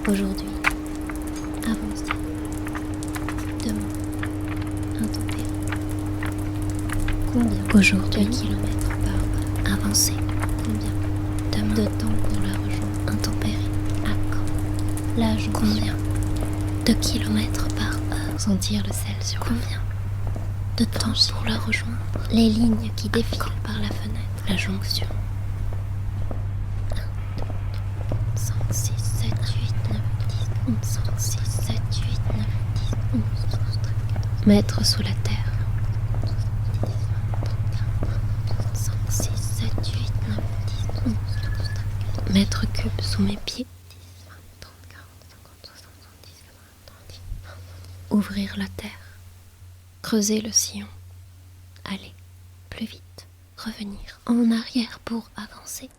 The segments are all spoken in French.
Aujourd'hui, avancé. Demain, intempérie. Combien aujourd'hui de kilomètres par heure avancé? Combien demain de temps pour la rejoindre? Intempérie. À quand la jonction? Combien de kilomètres par heure? Sentir le sel sur combien de temps pour la rejoindre? Les lignes qui défilent par la fenêtre. La jonction. 5, 6, 7, 8, 9, 10, 11, 5, 6, 7, 8, 9, 10, 11, 12, 13, 14. Mètres sous la terre. 5, 6, 7, 8, 9, 10, 11, 12, 13, 14. Mètres cubes sous mes pieds. 10, 20, 30, 40, 50, 60, 70, 80, 90. Ouvrir la terre. Creuser le sillon. Aller plus vite. Revenir en arrière pour avancer.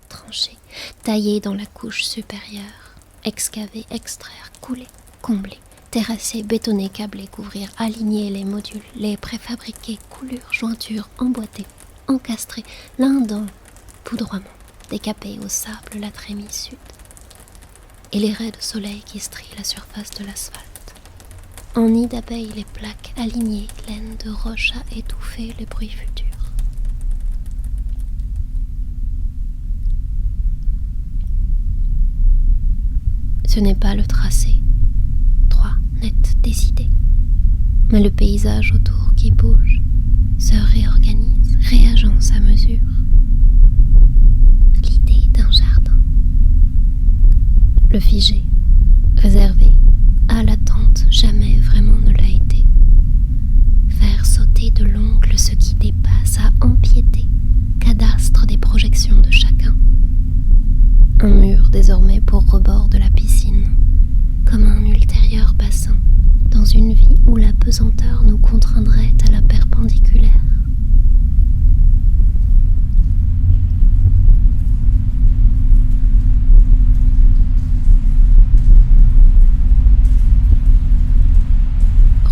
Trancher, tailler dans la couche supérieure, excaver, extraire, couler, combler, terrasser, bétonner, câbler, couvrir, aligner les modules, les préfabriquer, coulures, jointures, emboîter, encastrer, l'un dans poudroiement, décaper au sable la trémie sud et les raies de soleil qui strient la surface de l'asphalte. En nid d'abeilles, les plaques alignées, laine de roche à étouffer les bruits futurs. Ce n'est pas le tracé, droit, net, décidé, mais le paysage autour qui bouge, se réorganise, réagence à mesure. L'idée d'un jardin. Le figé, réservé, à l'attente, jamais vraiment ne l'a été. Faire sauter de l'ongle ce qui dépasse à empiéter, cadastre des projections de chacun. Un mur désormais pour rebord de la piscine, comme un ultérieur bassin, dans une vie où la pesanteur nous contraindrait à la perpendiculaire.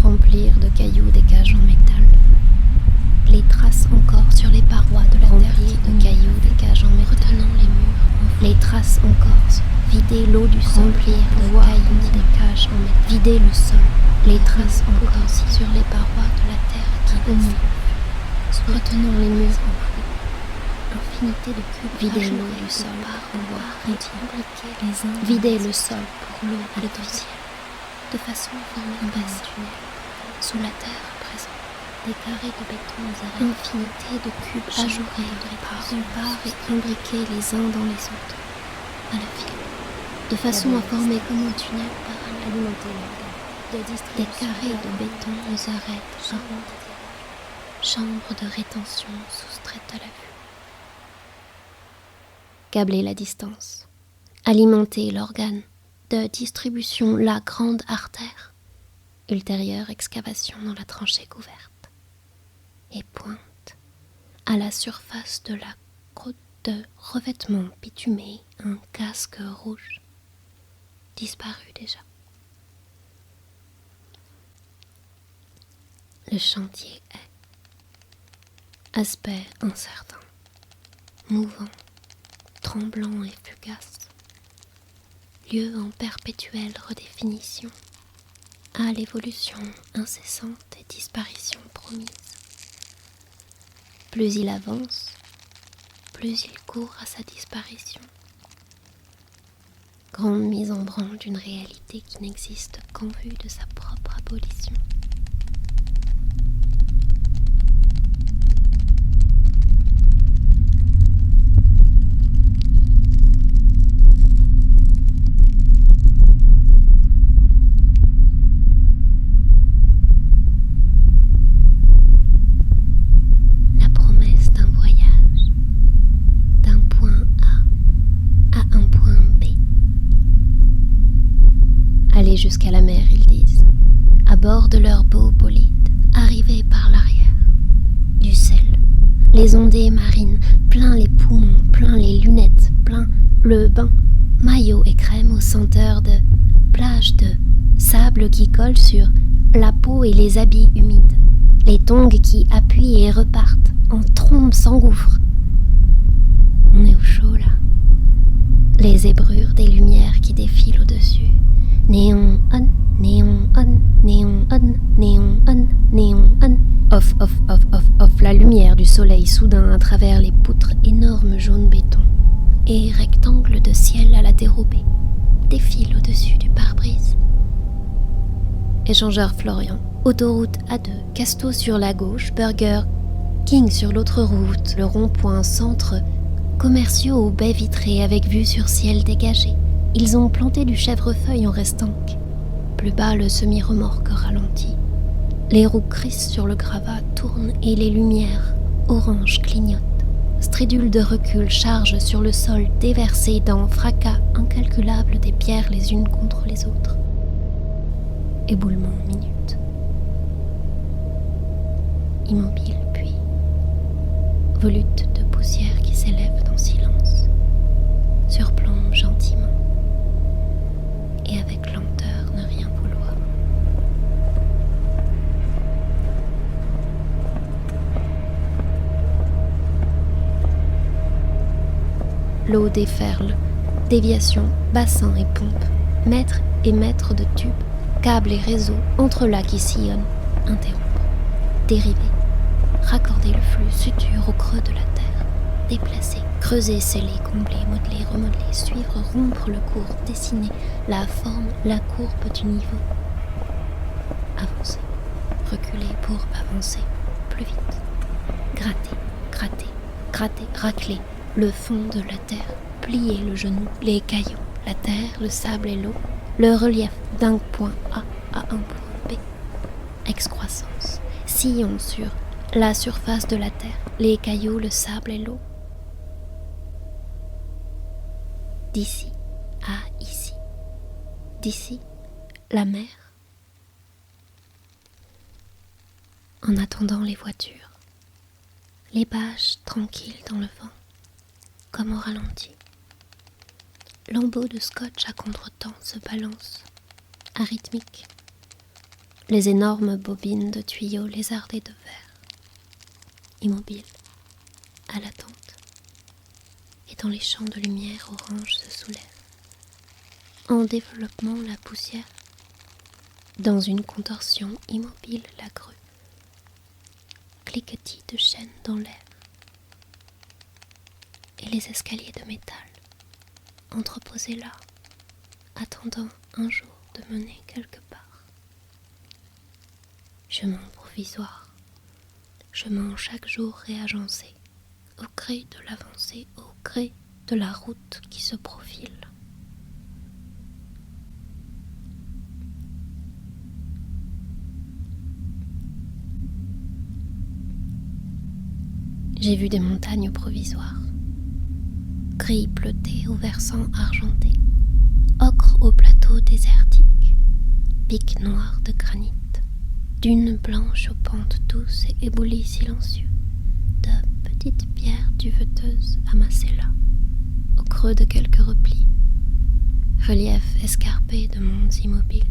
Remplir de cailloux des cages en métal, les traces encore sur les parois de la terre de cailloux des cages en métal, retenant les murs, les traces encore, vider l'eau du sol, remplir de cailloux des cages en métal, vider le sol, les traces encore sur les parois de la terre qui descend, retenant les murs enfouis, infinité de cubes, vider l'eau du sol par bois, imbriquer les uns, vider le sol pour l'eau et le ciel, de façon à former un vaste tunnel. Sous la terre à présent, des carrés de béton aux arrêts, infinité de cubes ajourés de part en part et imbriqués les uns dans les autres, à la file, de façon à former comme un tunnel parallèle alimenter l'organe, des carrés de béton aux arêtes arrondies, chambres de rétention soustraites à la vue. Câbler la distance, alimenter l'organe, de distribution la grande artère, ultérieure excavation dans la tranchée couverte, et pointe à la surface de la croûte de revêtement bitumé un casque rouge, disparu déjà. Le chantier est aspect incertain, mouvant, tremblant et fugace, lieu en perpétuelle redéfinition, à l'évolution incessante et disparition promise. Plus il avance, plus il court à sa disparition. Grande mise en branle d'une réalité qui n'existe qu'en vue de sa propre abolition. Jusqu'à la mer, ils disent, à bord de leur beau bolide, arrivés par l'arrière. Du sel, les ondées marines, plein les poumons, plein les lunettes, plein le bain, maillot et crème aux senteurs de plage de sable qui colle sur la peau et les habits humides, les tongs qui appuient et repartent, en trombe s'engouffrent. On est au chaud là. Les zébrures des lumières qui défilent au-dessus. Néon on, néon on, néon on, néon on, néon on. Off, off, off, off, off, la lumière du soleil soudain à travers les poutres énormes jaune béton et rectangle de ciel à la dérobée défile au-dessus du pare-brise. Échangeur Florian, autoroute A2, Casto sur la gauche, Burger King sur l'autre route, le rond-point centre, commerciaux aux baies vitrées avec vue sur ciel dégagé. Ils ont planté du chèvrefeuille en restanque. Plus bas, le semi-remorque ralentit. Les roues crissent sur le gravat tournent et les lumières orange clignotent. Stridule de recul charge sur le sol déversé dans fracas incalculables des pierres les unes contre les autres. Éboulement minute. Immobile puis volute de poussière qui s'élève dans silence, surplombe gentiment et avec lenteur ne rien vouloir. L'eau déferle, déviation, bassin et pompe, mètres et mètres de tubes, câbles et réseaux, entrelacs qui sillonnent, interrompre, dériver, raccorder le flux, suture au creux de la terre, déplacer, creuser, sceller, combler, modeler, remodeler, suivre, rompre le cours, dessiner la forme, la courbe du niveau. Avancer, reculer pour avancer, plus vite, gratter, gratter, gratter, racler, le fond de la terre, plier le genou, les cailloux, la terre, le sable et l'eau, le relief d'un point A à un point B. Excroissance, sillon sur la surface de la terre, les cailloux, le sable et l'eau. D'ici à ici, d'ici, la mer. En attendant les voitures, les bâches tranquilles dans le vent, comme au ralenti. Lambeaux de scotch à contretemps se balancent, arythmiques. Les énormes bobines de tuyaux lézardés de verre, immobiles, à l'attente. Et dans les champs de lumière orange se soulève, en développement la poussière, dans une contorsion immobile la grue, cliquetis de chaînes dans l'air, et les escaliers de métal, entreposés là, attendant un jour de mener quelque part. Chemin provisoire, chemin chaque jour réagencé, au gré de l'avancée, au gré de la route qui se profile. J'ai vu des montagnes provisoires, gris bleuté au versant argenté, ocre au plateau désertique, pics noirs de granit, dunes blanches aux pentes douces et éboulis silencieux, de petites pierres duveteuses amassées là, au creux de quelques replis, relief escarpé de mondes immobiles.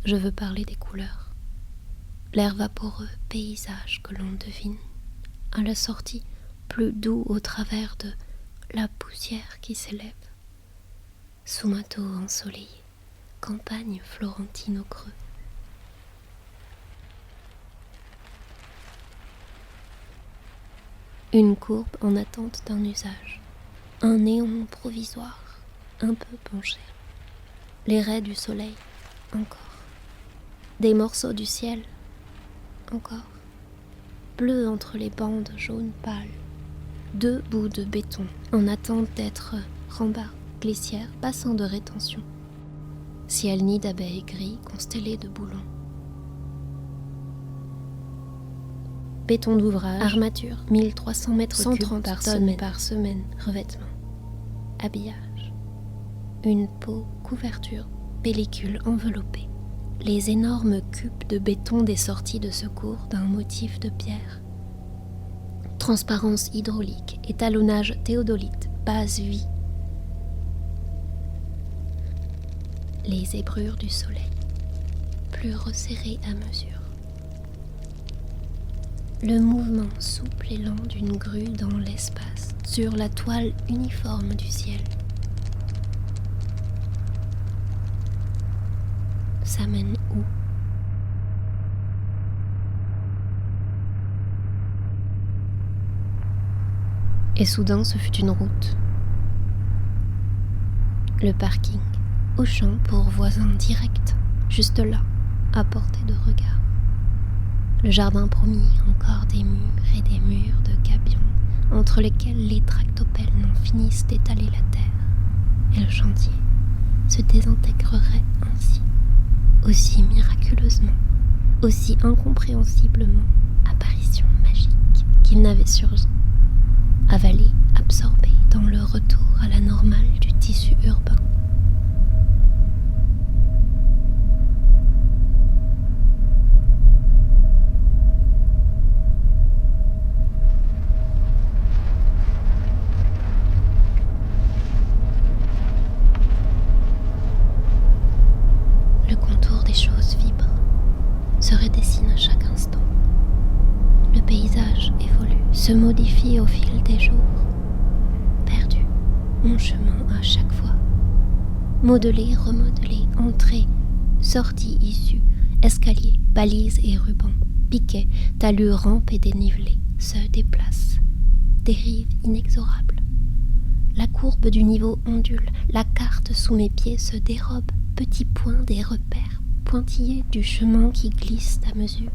Je veux parler des couleurs, l'air vaporeux paysage que l'on devine, à la sortie plus doux au travers de la poussière qui s'élève, sous manteau ensoleillé, campagne florentine au creux. Une courbe en attente d'un usage, un néon provisoire, un peu penché, les raies du soleil, encore. Des morceaux du ciel, encore, bleus entre les bandes jaunes pâles, 2 bouts de béton en attente d'être rembarres, glissières, bassins de rétention, ciel nid d'abeilles gris constellé de boulons. Béton d'ouvrage, armature, 1300 mètres 130 tonnes par semaine, revêtement, habillage, une peau, couverture, pellicule enveloppée. Les énormes cubes de béton des sorties de secours d'un motif de pierre. Transparence hydraulique, étalonnage théodolite, base vie. Les zébrures du soleil, plus resserrées à mesure. Le mouvement souple et lent d'une grue dans l'espace, sur la toile uniforme du ciel. Ça mène où? Et soudain, ce fut une route. Le parking, Auchan pour voisins directs, juste là, à portée de regard. Le jardin promis, encore des murs et des murs de gabions, entre lesquels les tractopelles n'en finissent d'étaler la terre. Et le chantier se désintégrerait ainsi, aussi miraculeusement, aussi incompréhensiblement, apparition magique qu'il n'avait surgi, avalé, absorbé dans le retour à la normale du tissu urbain. Le contour des choses vibre, se redessine à chaque instant. Le paysage évolue, se modifie au fil des jours. Perdu, mon chemin à chaque fois. Modelé, remodelé, entrée, sortie, issue, escalier, balises et rubans, piquets, talus, rampes et dénivelés, se déplacent. Dérive inexorable. La courbe du niveau ondule, la carte sous mes pieds se dérobe, petits points des repères pointillés du chemin qui glisse à mesure.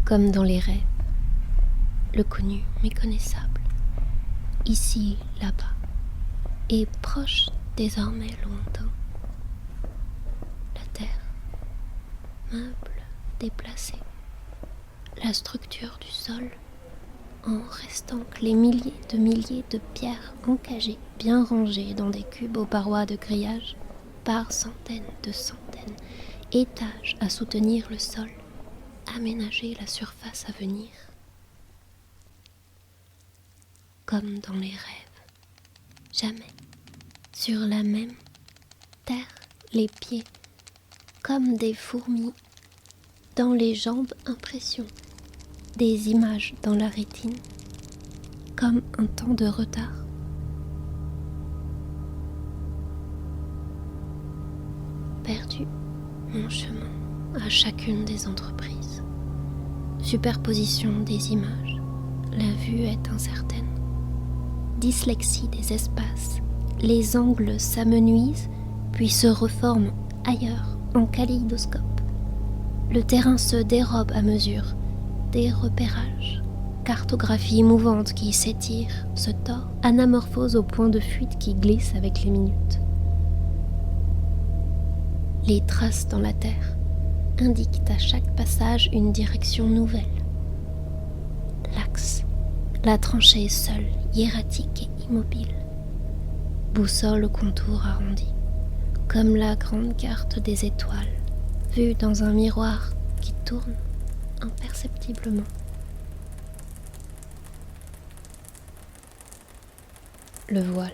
Comme dans les rêves, le connu méconnaissable, ici, là-bas, et proche désormais lointain. La terre, meuble déplacé, la structure du sol, en restant que les milliers de pierres encagées, bien rangées dans des cubes aux parois de grillage, par centaines de centaines, étages à soutenir le sol, aménager la surface à venir. Comme dans les rêves, jamais, sur la même terre, les pieds, comme des fourmis, dans les jambes impression, des images dans la rétine, comme un temps de retard. Perdu mon chemin à chacune des entreprises. Superposition des images, la vue est incertaine. Dyslexie des espaces, les angles s'amenuisent, puis se reforment ailleurs en kaléidoscope. Le terrain se dérobe à mesure, des repérages, cartographie mouvante qui s'étire, se tord, anamorphose au point de fuite qui glisse avec les minutes. Les traces dans la terre indiquent à chaque passage une direction nouvelle. L'axe, la tranchée seule, hiératique et immobile. Boussole au contour arrondi, comme la grande carte des étoiles, vue dans un miroir qui tourne imperceptiblement. Le voile,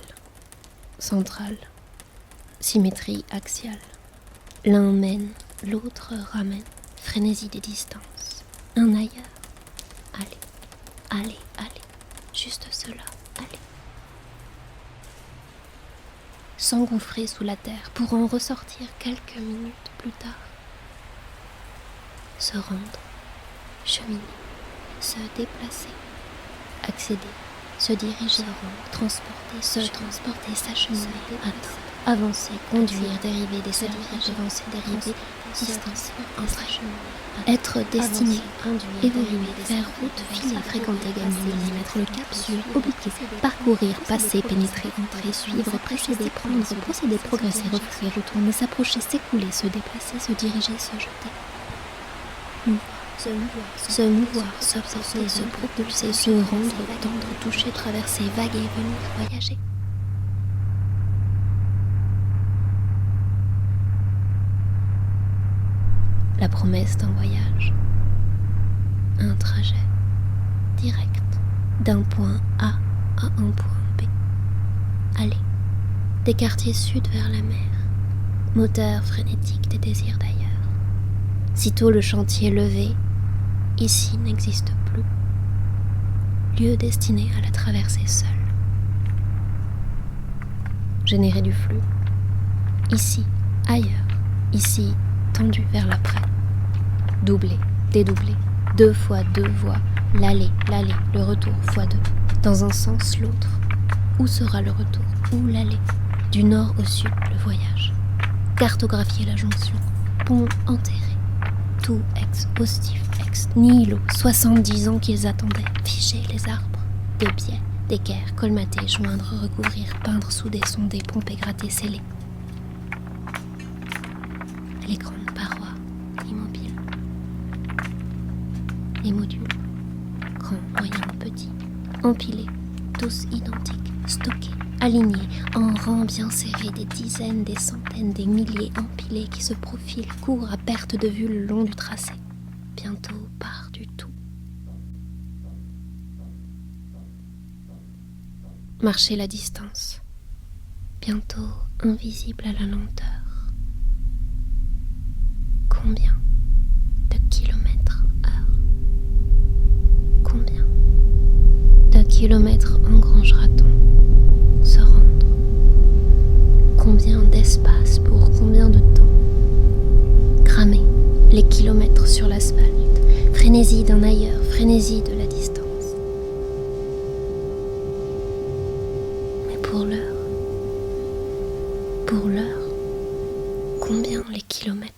central, symétrie axiale. L'un mène, l'autre ramène, frénésie des distances. Un ailleurs. Allez, juste cela, allez. S'engouffrer sous la terre pour en ressortir quelques minutes plus tard. Se rendre, cheminer, se déplacer, accéder, se diriger, se rendre, transporter, s'acheminer, attendre, avancer, conduire, dériver, desservir, avancer, dériver, distancer, entrer, être destiné, évoluer, faire route, filer, fréquenter, gagner, millimètre, le cap, suivre, obliquer, parcourir, passer, pénétrer, entrer, suivre, précéder, prendre, procéder, progresser, refuser, retourner, s'approcher, s'écouler, se déplacer, se diriger, se jeter. Se mouvoir, s'absorber, se propulser, se rendre, tendre, toucher, traverser, vaguer, venir, voyager. La promesse d'un voyage, un trajet direct d'un point A à un point B. Aller des quartiers sud vers la mer, moteur frénétique des désirs d'ailleurs. Sitôt le chantier levé, ici n'existe plus. Lieu destiné à la traversée seule. Générer du flux. Ici, ailleurs. Ici, tendu vers l'après. Doubler, dédoubler. 2 fois 2 voies. L'aller, le retour fois 2. Dans un sens, l'autre. Où sera le retour? Où l'aller? Du nord au sud, le voyage. Cartographier la jonction. Pont enterré. Tout exhaustif, ex nihilo. 70 ans qu'ils attendaient. Figer les arbres. Des biais, d'équerre, colmater, joindre, recouvrir, peindre, souder, sonder, pomper, gratter, sceller. Les grandes parois, immobiles. Les modules, grands, moyens, petits, empilés, tous identiques, stockés, alignés, en rangs bien serrés, des dizaines, des centaines, des milliers empilés qui se profilent, courent à perte de vue le long du tracé. Bientôt part du tout. Marcher la distance, bientôt invisible à la lenteur. Combien de kilomètres heure? Combien de kilomètres engrange-t-on se rendre? Combien d'espace pour combien de temps? Cramer les kilomètres sur l'asphalte, frénésie d'un ailleurs, frénésie de la distance. Mais pour l'heure, combien les kilomètres?